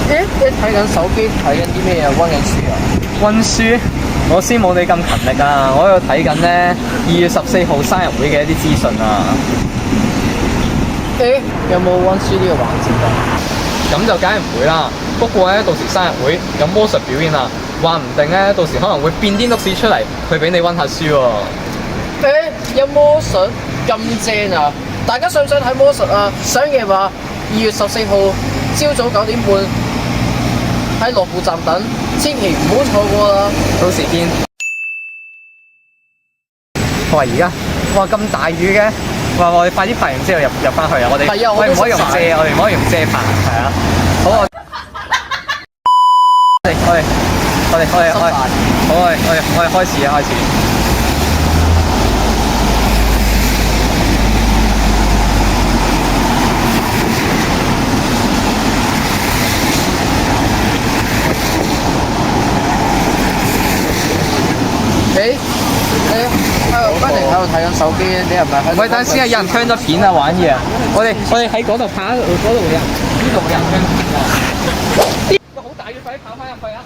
咦，你睇緊手機睇緊啲咩啊？溫緊書啊？溫書，我先冇你咁勤力啊！我喺度睇緊咧2月14號生日會嘅一啲資訊啊。誒，有冇溫書呢個環節啊？咁就梗係唔會啦。不過咧，到時生日會有魔術表演啊，話唔定咧，到時可能會變啲碌屎出嚟，去俾你溫下書喎。有魔術咁正啊！大家想唔想睇魔術啊？想嘅話，2月14號朝早9點半喺羅湖站等，千祈唔好錯過啦！到時見。哇！而家哇咁大雨嘅，哇！我哋快啲拍完之後入翻去啊！我哋係啊，我哋唔可以用遮，我哋唔可以用遮拍，係啊。好啊！我哋開始啊！開始。不停喺度睇緊手機，你係咪喺度？喂，等陣先啊！有人 turn 咗片啊，玩嘢啊！我哋喺嗰度拍，嗰度有人，呢度有人 turn 片啊！哇！好大雨，快啲跑翻入去啊！